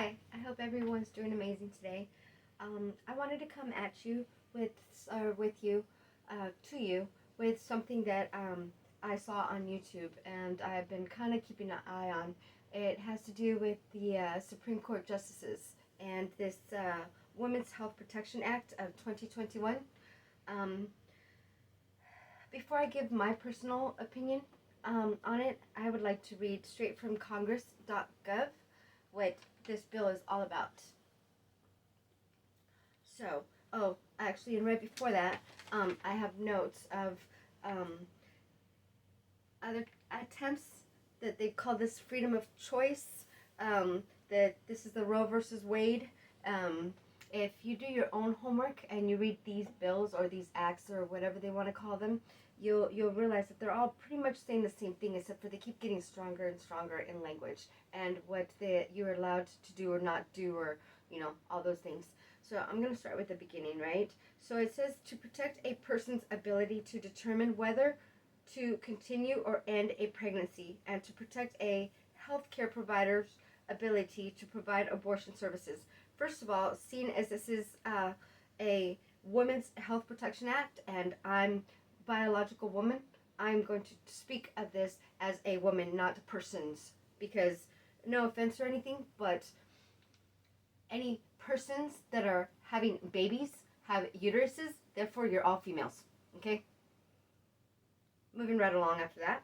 Hi, I hope everyone's doing amazing today. I wanted to come at you with, with you, to you, with something that I saw on YouTube and I've been kind of keeping an eye on. It has to do with the Supreme Court justices and this Women's Health Protection Act of 2021. Um, Before I give my personal opinion on it, I would like to read straight from congress.gov what this bill is all about. So, actually, and right before that, I have notes of other attempts that they call this freedom of choice. That this is the Roe versus Wade. If you do your own homework and you read these bills or these acts or whatever they want to call them, you'll realize that they're all pretty much saying the same thing, except for they keep getting stronger and stronger in language and what you're allowed to do or not do, or all those things. So I'm going to start with the beginning, right? So it says to protect a person's ability to determine whether to continue or end a pregnancy, and to protect a healthcare provider's ability to provide abortion services. First of all, seeing as this is a Women's Health Protection Act, and I'm a biological woman, I'm going to speak of this as a woman, not persons, because no offense or anything, but any persons that are having babies have uteruses, therefore you're all females, okay? Moving right along after that.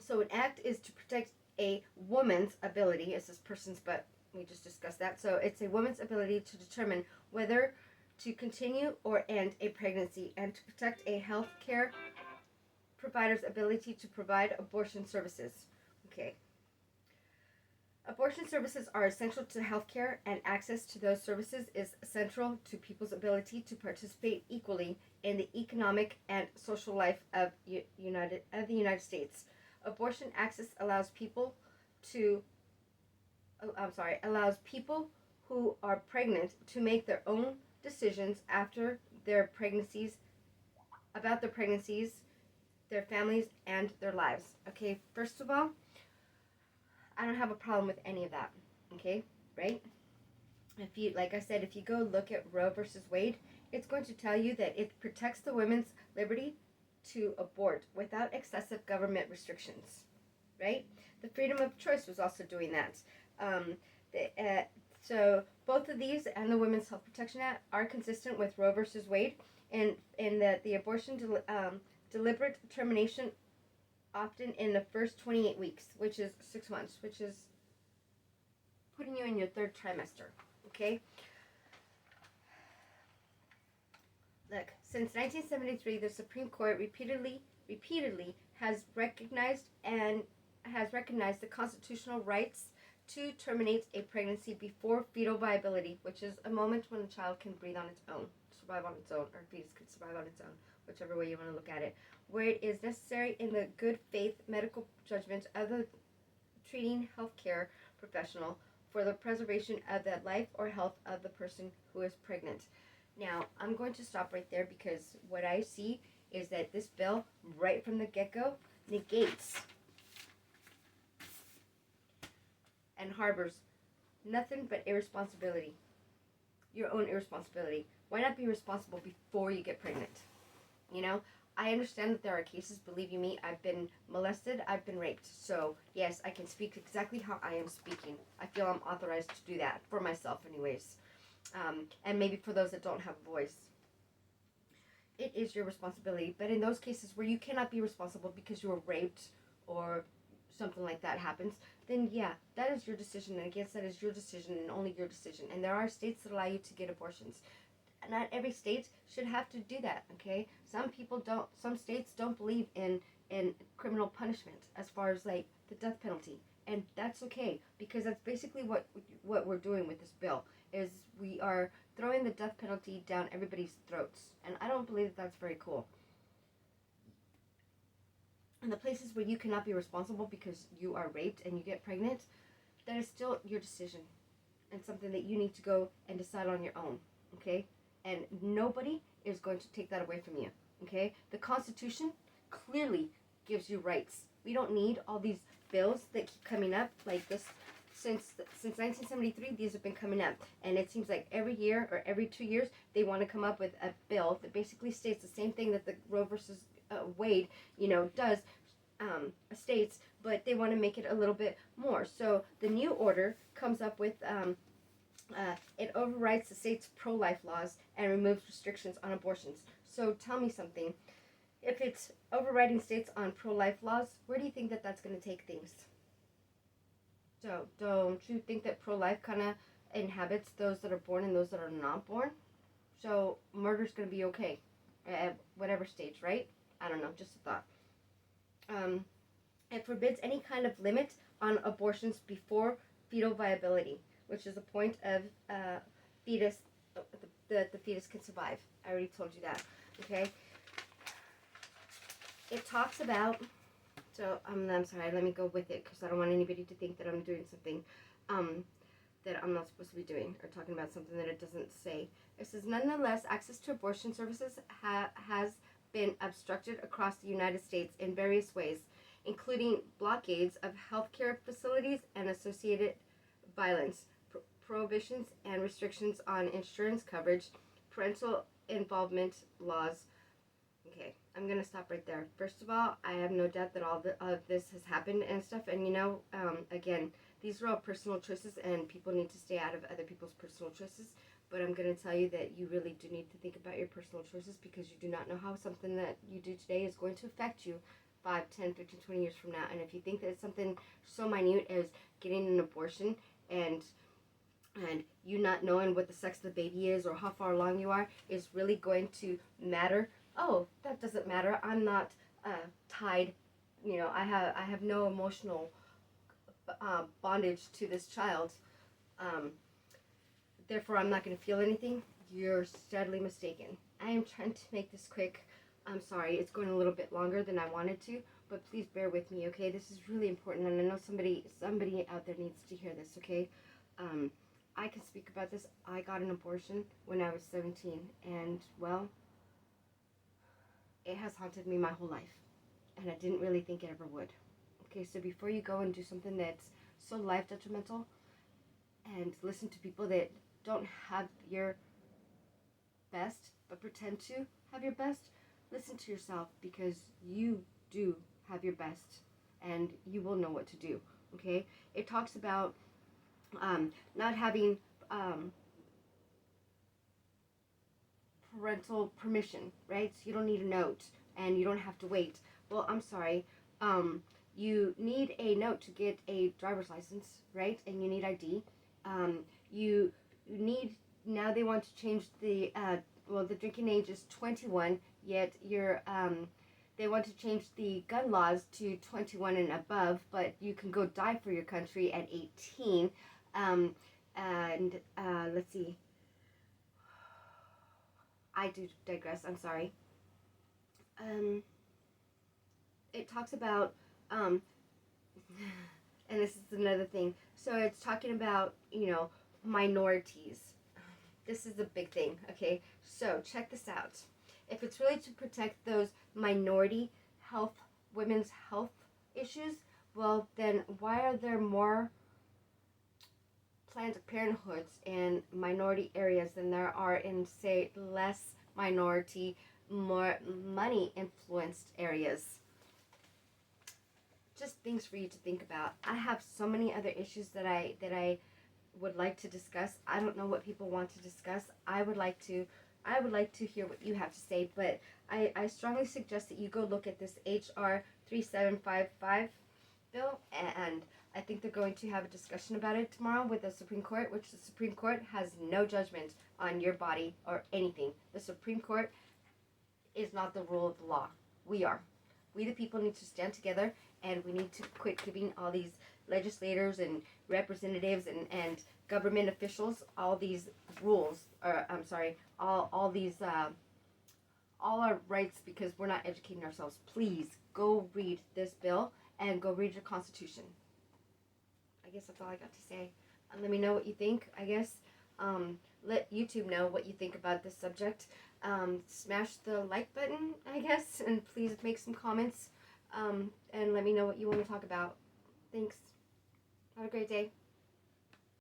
So an act is to protect a woman's ability, it says persons, but we just discussed that. So it's a woman's ability to determine whether to continue or end a pregnancy, and to protect a healthcare provider's ability to provide abortion services. Okay. Abortion services are essential to healthcare, and access to those services is central to people's ability to participate equally in the economic and social life of the United States. Abortion access allows people who are pregnant to make their own decisions after their pregnancies, about their pregnancies, their families, and their lives. Okay, first of all, I don't have a problem with any of that. Okay, right? If you, like I said, if you go look at Roe versus Wade, it's going to tell you that it protects the women's liberty to abort without excessive government restrictions, right? The freedom of choice was also doing that. So both of these and the Women's Health Protection Act are consistent with Roe versus Wade, in that the abortion deliberate termination often in the first 28 weeks, which is 6 months, which is putting you in your third trimester, okay? Look, since 1973, the Supreme Court repeatedly has recognized the constitutional rights to terminate a pregnancy before fetal viability, which is a moment when a child can breathe on its own, survive on its own, or a fetus could survive on its own, whichever way you want to look at it, where it is necessary in the good faith medical judgment of the treating healthcare professional for the preservation of the life or health of the person who is pregnant. Now, I'm going to stop right there, because what I see is that this bill, right from the get-go, negates and harbors nothing but irresponsibility. Your own irresponsibility. Why not be responsible before you get pregnant? I understand that there are cases, believe you me, I've been molested, I've been raped. So, yes, I can speak exactly how I am speaking. I feel I'm authorized to do that, for myself anyways. And maybe for those that don't have a voice. It is your responsibility, but in those cases where you cannot be responsible because you were raped or something like that happens, then yeah, that is your decision, and I guess that is your decision and only your decision. And there are states that allow you to get abortions. Not every state should have to do that, okay? Some states don't believe in criminal punishment as far as like the death penalty. And that's okay, because that's basically what we're doing with this bill, is we are throwing the death penalty down everybody's throats. And I don't believe that that's very cool. In the places where you cannot be responsible because you are raped and you get pregnant, that is still your decision, and something that you need to go and decide on your own, okay? And nobody is going to take that away from you, okay? The Constitution clearly gives you rights. We don't need all these bills that keep coming up like this since since 1973, these have been coming up, and it seems like every year or every 2 years they want to come up with a bill that basically states the same thing that the Roe versus Wade, does states, but they want to make it a little bit more. So the new order comes up with it overrides the state's pro-life laws and removes restrictions on abortions. So tell me something. If it's overriding states on pro-life laws, where do you think that that's going to take things? So don't you think that pro-life kind of inhabits those that are born and those that are not born? So murder's going to be okay at whatever stage, right? I don't know, just a thought. It forbids any kind of limit on abortions before fetal viability, which is the point of fetus, the fetus can survive. I already told you that, okay? It talks about, so I'm sorry, let me go with it because I don't want anybody to think that I'm doing something that I'm not supposed to be doing or talking about something that it doesn't say. It says, nonetheless, access to abortion services has been obstructed across the United States in various ways, including blockades of healthcare facilities and associated violence, prohibitions and restrictions on insurance coverage, parental involvement laws. Okay, I'm going to stop right there. First of all, I have no doubt that all of this has happened and stuff, and again, these are all personal choices, and people need to stay out of other people's personal choices. But I'm going to tell you that you really do need to think about your personal choices because you do not know how something that you do today is going to affect you 5, 10, 15, 20 years from now. And if you think that it's something so minute as getting an abortion and you not knowing what the sex of the baby is or how far along you are is really going to matter, oh, that doesn't matter. I'm not tied. I have no emotional bondage to this child. Therefore, I'm not going to feel anything. You're sadly mistaken. I am trying to make this quick. I'm sorry, it's going a little bit longer than I wanted to, but please bear with me, okay? This is really important, and I know somebody out there needs to hear this, okay? I can speak about this. I got an abortion when I was 17, and, well, it has haunted me my whole life, and I didn't really think it ever would. Okay, so before you go and do something that's so life detrimental and listen to people that don't have your best but pretend to have your best, listen to yourself because you do have your best and you will know what to do, okay? It talks about not having parental permission, right? So you don't need a note and you don't have to wait. Well, I'm sorry. You need a note to get a driver's license, right? And you need ID. You need, now they want to change the drinking age is 21, yet they want to change the gun laws to 21 and above, but you can go die for your country at 18. Let's see. I do digress, I'm sorry. It talks about, and this is another thing, so it's talking about, minorities. This is a big thing, okay? So check this out. If it's really to protect those minority women's health issues, well, then why are there more Planned Parenthoods in minority areas than there are in, say, less minority, more money-influenced areas? Just things for you to think about. I have so many other issues that I would like to discuss. I don't know what people want to discuss. I would like to hear what you have to say, but I strongly suggest that you go look at this HR 3755 bill, and I think they're going to have a discussion about it tomorrow with the Supreme Court, which the Supreme Court has no judgment on your body or anything. The Supreme Court is not the rule of the law. We are. We the people need to stand together, and we need to quit giving all these legislators and representatives and government officials all these rules, or I'm sorry, all our rights because we're not educating ourselves. Please go read this bill and go read your Constitution. I guess that's all I got to say. Let me know what you think, I guess. Let YouTube know what you think about this subject. Smash the like button, I guess, and please make some comments, and let me know what you want to talk about. Thanks. Have a great day.